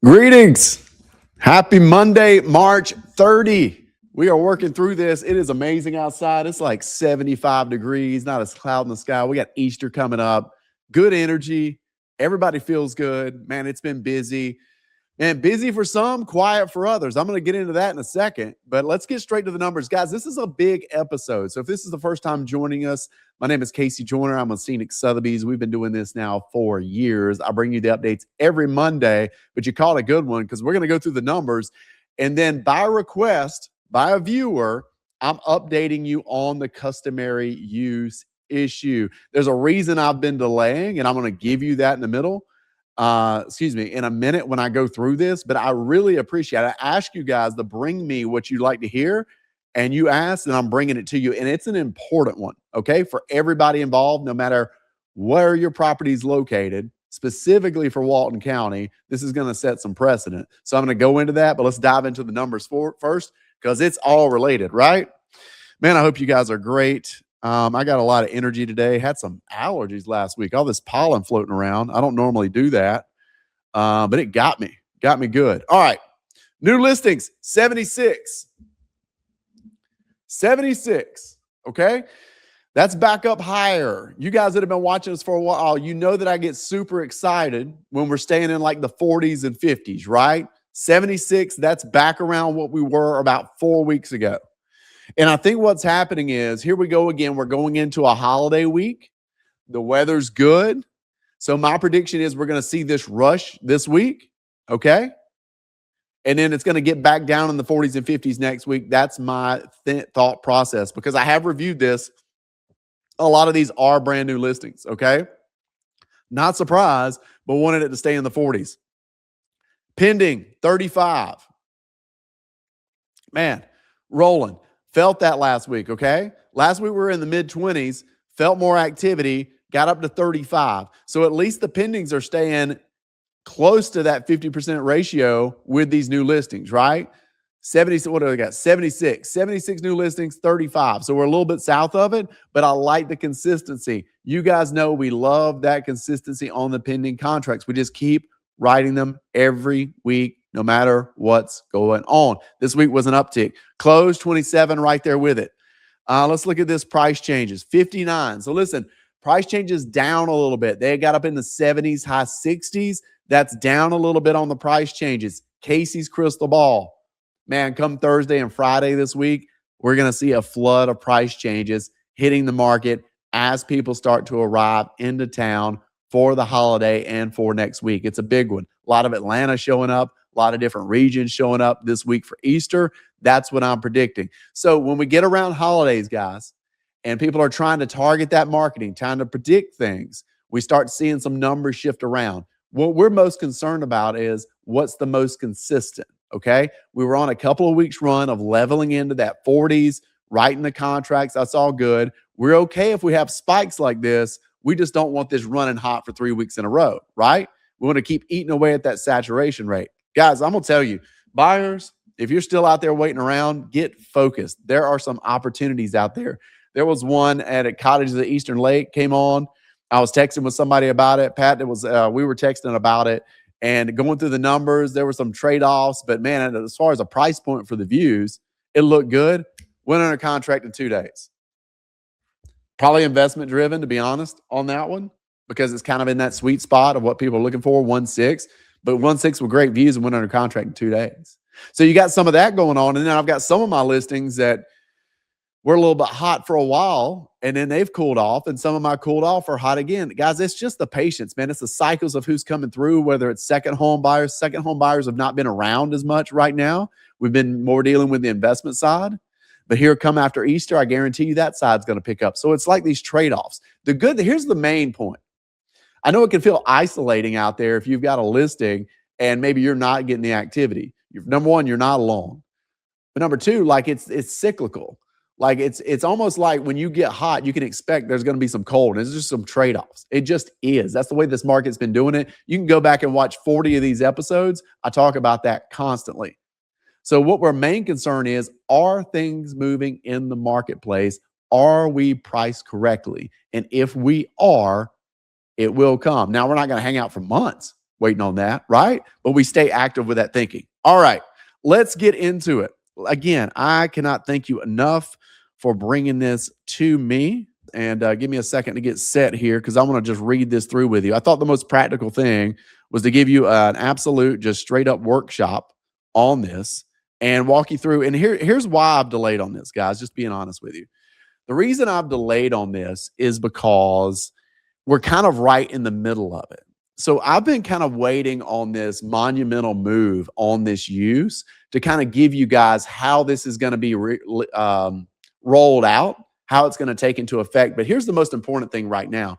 Greetings. Happy Monday, March 30. We are working through this. It is amazing outside. It's like 75 degrees, not a cloud in the sky. We got Easter coming up. Good energy. Everybody feels good. Man, it's been busy. And busy for some, quiet for others. I'm going to get into that in a second, but let's get straight to the numbers. Guys, this is a big episode. So if this is the first time joining us, my name is Casey Joyner. I'm a Scenic Sotheby's. We've been doing this now for years. I bring you the updates every Monday, but you caught a good one because we're going to go through the numbers. And then by request, by a viewer, I'm updating you on the customary use issue. There's a reason I've been delaying, and I'm going to give you that in the middle. In a minute when I go through this, but I really appreciate it. I ask you guys to bring me what you'd like to hear, and you ask, and I'm bringing it to you. And it's an important one, okay, for everybody involved, no matter where your property is located, specifically for Walton County. This is going to set some precedent. So I'm going to go into that, but let's dive into the numbers first because it's all related, right? Man, I hope you guys are great. I got a lot of energy today. Had some allergies last week. All this pollen floating around. I don't normally do that, but it got me good. All right. New listings, 76. 76. Okay. That's back up higher. You guys that have been watching us for a while, you know that I get super excited when we're staying in like the 40s and 50s, right? 76, that's back around what we were about 4 weeks ago. And I think what's happening is, here we go again. We're going into a holiday week. The weather's good. So my prediction is we're going to see this rush this week, okay? And then it's going to get back down in the 40s and 50s next week. That's my thought process because I have reviewed this. A lot of these are brand new listings, okay? Not surprised, but wanted it to stay in the 40s. Pending, 35. Man, rolling. Felt that last week, okay? Last week we were in the mid-20s, felt more activity, got up to 35. So at least the pendings are staying close to that 50% ratio with these new listings, right? 70, what do we got? 76 new listings, 35. So we're a little bit south of it, but I like the consistency. You guys know we love that consistency on the pending contracts. We just keep writing them every week, no matter what's going on. This week was an uptick. Closed 27 right there with it. Let's look at this price changes. 59. So listen, price changes down a little bit. They got up in the 70s, high 60s. That's down a little bit on the price changes. Casey's crystal ball. Man, come Thursday and Friday this week, we're going to see a flood of price changes hitting the market as people start to arrive into town for the holiday and for next week. It's a big one. A lot of Atlanta showing up, a lot of different regions showing up this week for Easter. That's what I'm predicting. So when we get around holidays, guys, and people are trying to target that marketing, trying to predict things, we start seeing some numbers shift around. What we're most concerned about is what's the most consistent, okay? We were on a couple of weeks run of leveling into that 40s, writing the contracts. That's all good. We're okay if we have spikes like this. We just don't want this running hot for 3 weeks in a row, right? We want to keep eating away at that saturation rate. Guys, I'm going to tell you, buyers, if you're still out there waiting around, get focused. There are some opportunities out there. There was one at a cottage at the Eastern Lake came on. I was texting with somebody about it. Pat, we were texting about it and going through the numbers. There were some trade-offs, but man, as far as a price point for the views, it looked good. Went under contract in 2 days. Probably investment driven, to be honest, on that one, because it's kind of in that sweet spot of what people are looking for, 1.6. But 1.6 with great views and went under contract in 2 days. So you got some of that going on. And then I've got some of my listings that were a little bit hot for a while, and then they've cooled off, and some of my cooled off are hot again. Guys, it's just the patience, man. It's the cycles of who's coming through, whether it's second home buyers. Second home buyers have not been around as much right now. We've been more dealing with the investment side. But here come after Easter, I guarantee you that side's going to pick up. So it's like these trade-offs. Here's the main point. I know it can feel isolating out there if you've got a listing and maybe you're not getting the activity. Number one, you're not alone. But number two, like it's cyclical. Like it's almost like when you get hot, you can expect there's going to be some cold. And it's just some trade-offs. It just is. That's the way this market's been doing it. You can go back and watch 40 of these episodes. I talk about that constantly. So what our main concern is, are things moving in the marketplace? Are we priced correctly? And if we are, it will come. Now, we're not going to hang out for months. waiting on that, right? But we stay active with that thinking. All right, let's get into it. Again, I cannot thank you enough for bringing this to me. And give me a second to get set here because I want to just read this through with you. I thought the most practical thing was to give you an absolute, just straight up workshop on this and walk you through. And here's why I've delayed on this, guys, just being honest with you. The reason I've delayed on this is because we're kind of right in the middle of it. So I've been kind of waiting on this monumental move on this use to kind of give you guys how this is going to be rolled out, how it's going to take into effect. But here's the most important thing right now.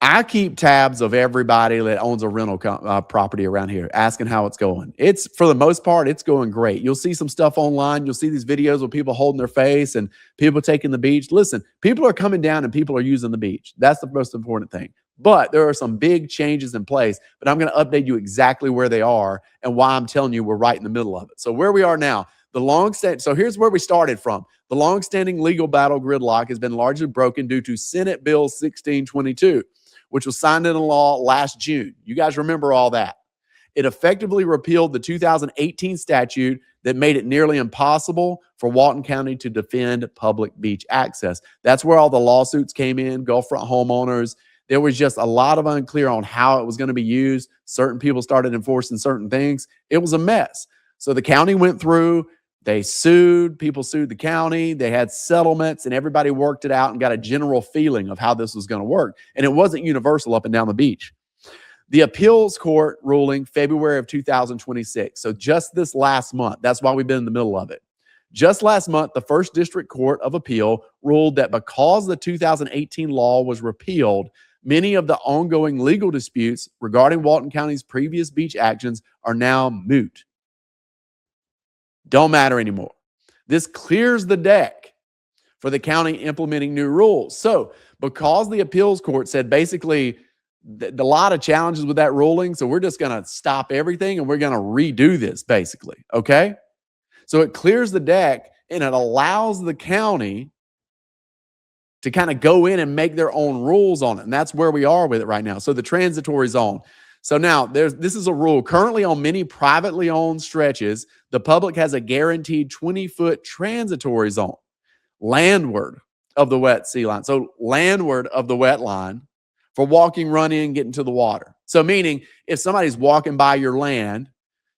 I keep tabs of everybody that owns a rental property around here, asking how it's going. It's, for the most part, it's going great. You'll see some stuff online. You'll see these videos with people holding their face and people taking the beach. Listen, people are coming down and people are using the beach. That's the most important thing. But there are some big changes in place, but I'm going to update you exactly where they are and why I'm telling you we're right in the middle of it. So where we are now, so here's where we started from. The long-standing legal battle gridlock has been largely broken due to Senate Bill 1622. Which was signed into law last June. You guys remember all that. It effectively repealed the 2018 statute that made it nearly impossible for Walton County to defend public beach access. That's where all the lawsuits came in, Gulfront homeowners. There was just a lot of unclear on how it was going to be used. Certain people started enforcing certain things. It was a mess. So the county went through. They sued, people sued the county, they had settlements, and everybody worked it out and got a general feeling of how this was going to work. And it wasn't universal up and down the beach. The appeals court ruling February of 2026. So just this last month, that's why we've been in the middle of it. Just last month, the First District Court of Appeal ruled that because the 2018 law was repealed, many of the ongoing legal disputes regarding Walton County's previous beach actions are now moot. Don't matter anymore. This clears the deck for the county implementing new rules. So because the appeals court said basically a lot of challenges with that ruling, so we're just going to stop everything and we're going to redo this basically, okay? So it clears the deck and it allows the county to kind of go in and make their own rules on it. And that's where we are with it right now. So the transitory zone. So now this is a rule. Currently on many privately owned stretches, the public has a guaranteed 20-foot transitory zone landward of the wet sea line. So landward of the wet line for walking, running, getting to the water. So meaning if somebody's walking by your land,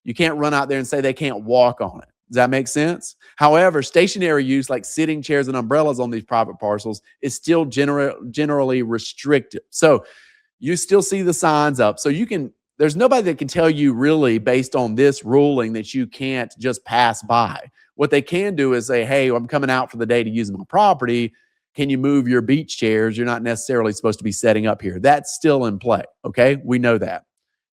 you can't run out there and say they can't walk on it. Does that make sense? However, stationary use like sitting chairs and umbrellas on these private parcels is still generally restricted. So you still see the signs up. So there's nobody that can tell you really based on this ruling that you can't just pass by. What they can do is say, hey, I'm coming out for the day to use my property. Can you move your beach chairs? You're not necessarily supposed to be setting up here. That's still in play, okay? We know that.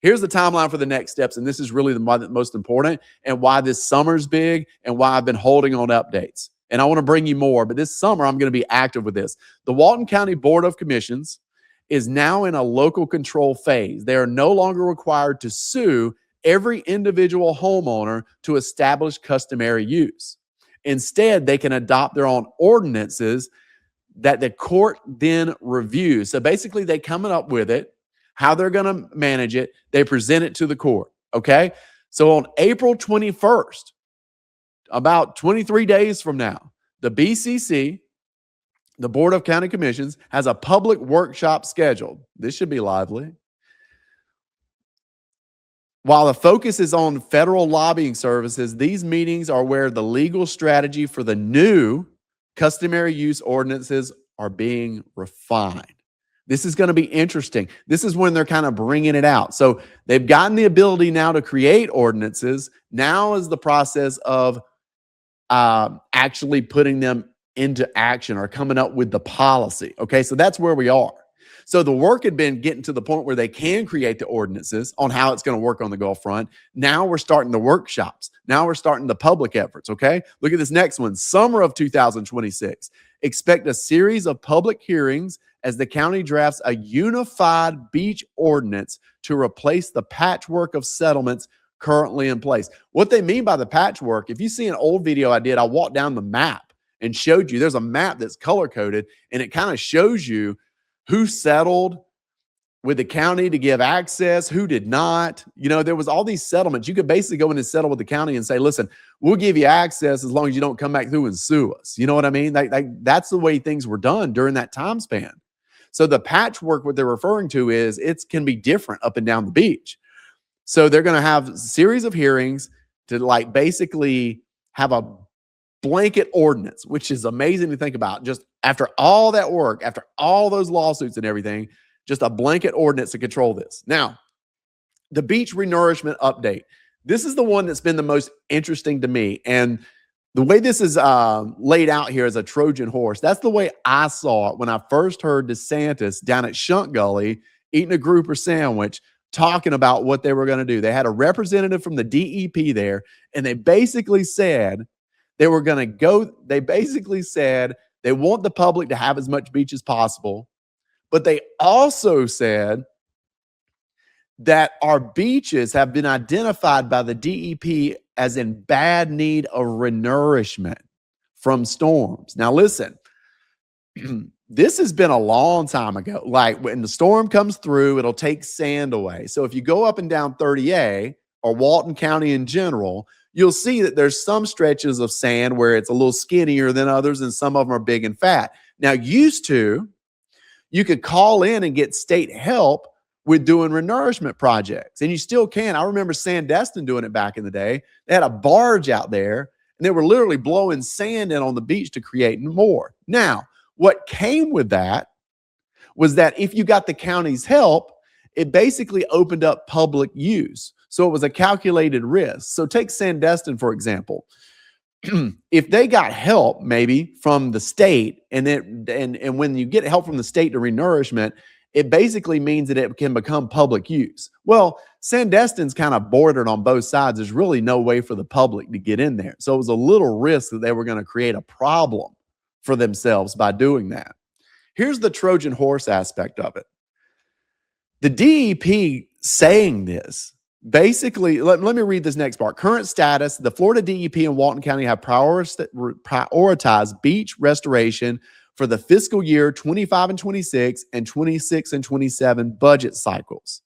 Here's the timeline for the next steps, and this is really the most important and why this summer's big and why I've been holding on updates. And I want to bring you more, but this summer I'm going to be active with this. The Walton County Board of Commissions is now in a local control phase. They are no longer required to sue every individual homeowner to establish customary use. Instead, they can adopt their own ordinances that the court then reviews. So basically, they come up with it, how they're going to manage it. They present it to the court, okay? So on April 21st, about 23 days from now, the BCC, the Board of County Commissions, has a public workshop scheduled. This should be lively. While the focus is on federal lobbying services, these meetings are where the legal strategy for the new customary use ordinances are being refined. This is going to be interesting. This is when they're kind of bringing it out. So they've gotten the ability now to create ordinances. Now is the process of actually putting them into action or coming up with the policy. Okay, so that's where we are. So the work had been getting to the point where they can create the ordinances on how it's going to work on the Gulf front. Now we're starting the workshops. Now we're starting the public efforts, okay? Look at this next one. Summer of 2026. Expect a series of public hearings as the county drafts a unified beach ordinance to replace the patchwork of settlements currently in place. What they mean by the patchwork, if you see an old video I did, I walked down the map and showed you. There's a map that's color-coded, and it kind of shows you who settled with the county to give access, who did not. You know, there was all these settlements. You could basically go in and settle with the county and say, listen, we'll give you access as long as you don't come back through and sue us. You know what I mean? That's the way things were done during that time span. So the patchwork, what they're referring to is it can be different up and down the beach. So they're going to have a series of hearings to like basically have a blanket ordinance, which is amazing to think about. Just after all that work, after all those lawsuits and everything, just a blanket ordinance to control this. Now, the beach renourishment update. This is the one that's been the most interesting to me. And the way this is laid out here as a Trojan horse, that's the way I saw it when I first heard DeSantis down at Shunt Gully eating a grouper sandwich, talking about what they were going to do. They had a representative from the DEP there, and they basically said they were going to go. They basically said they want the public to have as much beach as possible, but they also said that our beaches have been identified by the DEP as in bad need of renourishment from storms. Now, listen, this has been a long time ago. Like when the storm comes through, it'll take sand away. So if you go up and down 30A or Walton County in general, you'll see that there's some stretches of sand where it's a little skinnier than others, and some of them are big and fat. Now, used to, you could call in and get state help with doing renourishment projects, and you still can. I remember Destin doing it back in the day. They had a barge out there, and they were literally blowing sand in on the beach to create more. Now, what came with that was that if you got the county's help, it basically opened up public use. So it was a calculated risk. So take Destin, for example. If they got help maybe from the state, and when you get help from the state to renourishment, it basically means that it can become public use. Well, Destin's kind of bordered on both sides. There's really no way for the public to get in there. So it was a little risk that they were going to create a problem for themselves by doing that. Here's the Trojan horse aspect of it. The DEP saying this, basically, let me read this next part. Current status, the Florida DEP and Walton County have prioritized beach restoration for the fiscal year 25 and 26 and 26 and 27 budget cycles.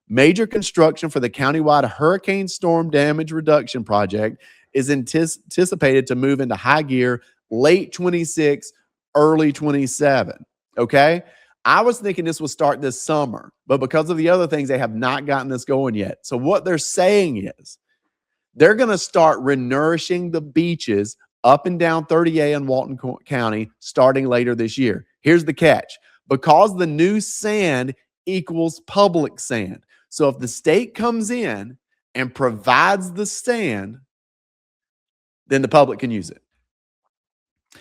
Major construction for the countywide hurricane storm damage reduction project is anticipated to move into high gear late 26, early 27. Okay? I was thinking this would start this summer, but because of the other things, they have not gotten this going yet. So what they're saying is they're going to start renourishing the beaches up and down 30A in Walton County starting later this year. Here's the catch. Because the new sand equals public sand. So if the state comes in and provides the sand, then the public can use it.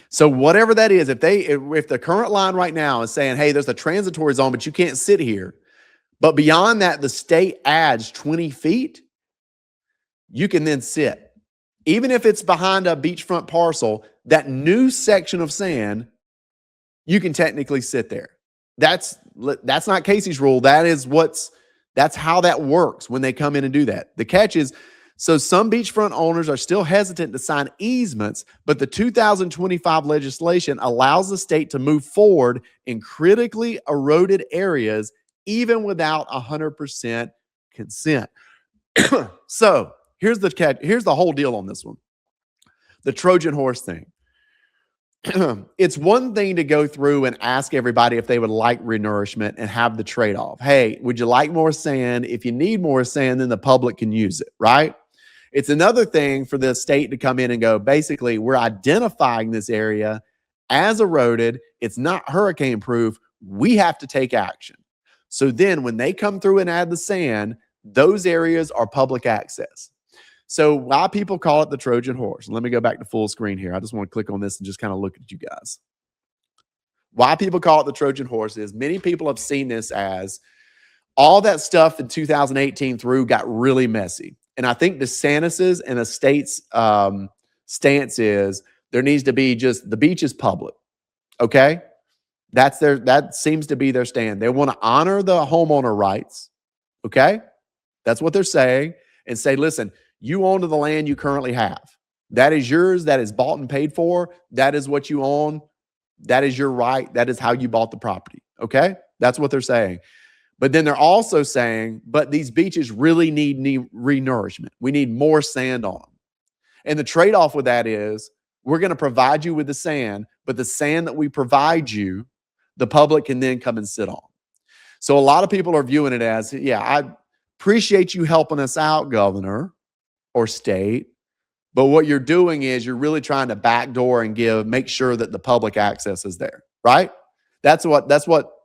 So whatever that is, if the current line right now is saying, hey, there's a transitory zone, but you can't sit here. But beyond that, the state adds 20 feet, you can then sit. Even if it's behind a beachfront parcel, that new section of sand, you can technically sit there. That's not Casey's rule. That's how that works when they come in and do that. The catch is, so some beachfront owners are still hesitant to sign easements, but the 2025 legislation allows the state to move forward in critically eroded areas, even without 100% consent. So here's the catch. Here's the whole deal on this one. The Trojan horse thing. It's one thing to go through and ask everybody if they would like renourishment and have the trade-off. Hey, would you like more sand? If you need more sand, then the public can use it, right? It's another thing for the state to come in and go, basically, we're identifying this area as eroded. It's not hurricane proof. We have to take action. So then when they come through and add the sand, those areas are public access. So why people call it the Trojan horse? Let me go back to full screen here. I just want to click on this and just kind of look at you guys. Why people call it the Trojan horse is many people have seen this as all that stuff in 2018 through got really messy. And I think DeSantis's and the state's stance is there needs to be just the beach is public. Okay? That seems to be their stand. They want to honor the homeowner rights. Okay? That's what they're saying. And say, listen, you own the land you currently have. That is yours. That is bought and paid for. That is what you own. That is your right. That is how you bought the property. Okay? That's what they're saying. But then they're also saying, but these beaches really need renourishment. We need more sand on them. And the trade-off with that is we're going to provide you with the sand, but the sand that we provide you, the public can then come and sit on. So a lot of people are viewing it as, yeah, I appreciate you helping us out, governor or state, but what you're doing is you're really trying to backdoor and make sure that the public access is there, right? That's what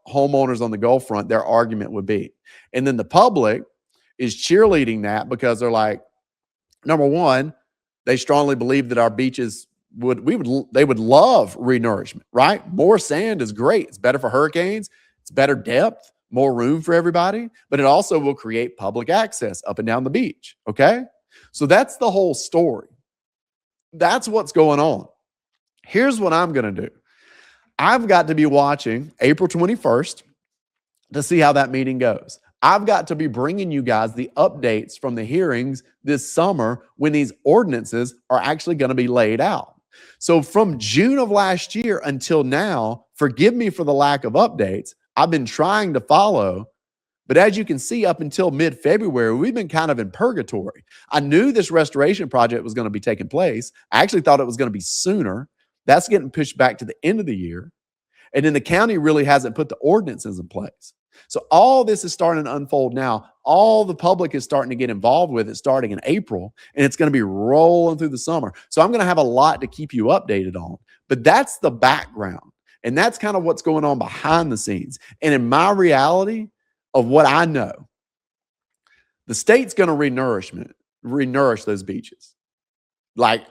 homeowners on the Gulf front, their argument would be. And then the public is cheerleading that because they're like, number one, they strongly believe that our beaches would love renourishment, right? More sand is great. It's better for hurricanes. It's better depth, more room for everybody, but it also will create public access up and down the beach, okay? So that's the whole story. That's what's going on. Here's what I'm going to do. I've got to be watching April 21st to see how that meeting goes. I've got to be bringing you guys the updates from the hearings this summer when these ordinances are actually going to be laid out. So from June of last year until now, forgive me for the lack of updates, I've been trying to follow, but as you can see, up until mid-February, we've been kind of in purgatory. I knew this restoration project was going to be taking place. I actually thought it was going to be sooner. That's getting pushed back to the end of the year. And then the county really hasn't put the ordinances in place. So all this is starting to unfold now. All the public is starting to get involved with it starting in April, and it's going to be rolling through the summer. So I'm going to have a lot to keep you updated on. But that's the background. And that's kind of what's going on behind the scenes. And in my reality of what I know, the state's going to renourish those beaches. Like,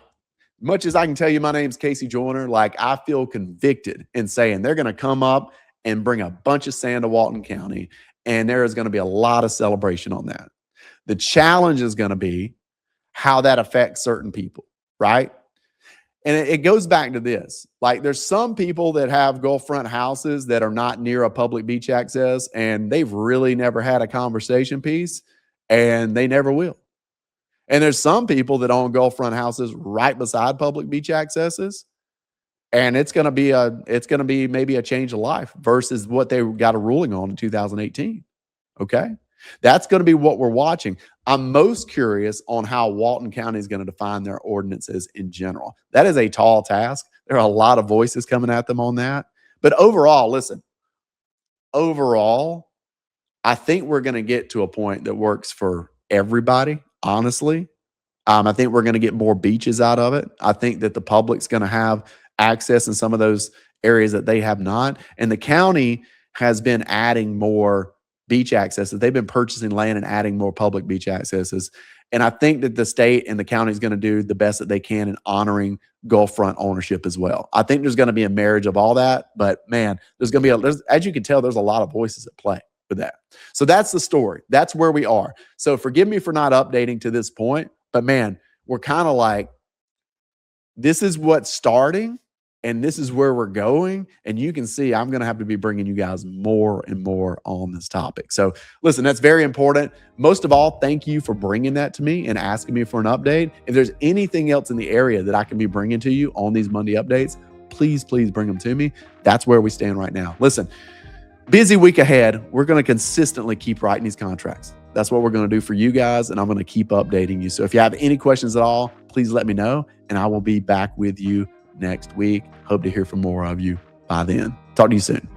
much as I can tell you my name's Casey Joyner, like I feel convicted in saying they're going to come up and bring a bunch of sand to Walton County, and there is going to be a lot of celebration on that. The challenge is going to be how that affects certain people, right? And it goes back to this. Like there's some people that have Gulf front houses that are not near a public beach access, and they've really never had a conversation piece, and they never will. And there's some people that own Gulf front houses right beside public beach accesses, and it's going to be maybe a change of life versus what they got a ruling on in 2018. Okay, that's going to be what we're watching. I'm most curious on how Walton County is going to define their ordinances in general. That is a tall task. There are a lot of voices coming at them on that. But overall, listen, overall, I think we're going to get to a point that works for everybody, honestly. I think we're going to get more beaches out of it. I think that the public's going to have access in some of those areas that they have not. And the county has been adding more beach accesses. They've been purchasing land and adding more public beach accesses. And I think that the state and the county is going to do the best that they can in honoring Gulf front ownership as well. I think there's going to be a marriage of all that, but man, there's going to be, as you can tell, there's a lot of voices at play with that. So that's the story. That's where we are. So forgive me for not updating to this point, but man, we're kind of like, this is what's starting and this is where we're going. And you can see I'm going to have to be bringing you guys more and more on this topic. So listen, that's very important. Most of all, thank you for bringing that to me and asking me for an update. If there's anything else in the area that I can be bringing to you on these Monday updates, please bring them to me. That's where we stand right now. Listen, busy week ahead. We're going to consistently keep writing these contracts. That's what we're going to do for you guys, and I'm going to keep updating you. So if you have any questions at all, please let me know, and I will be back with you next week. Hope to hear from more of you by then. Talk to you soon.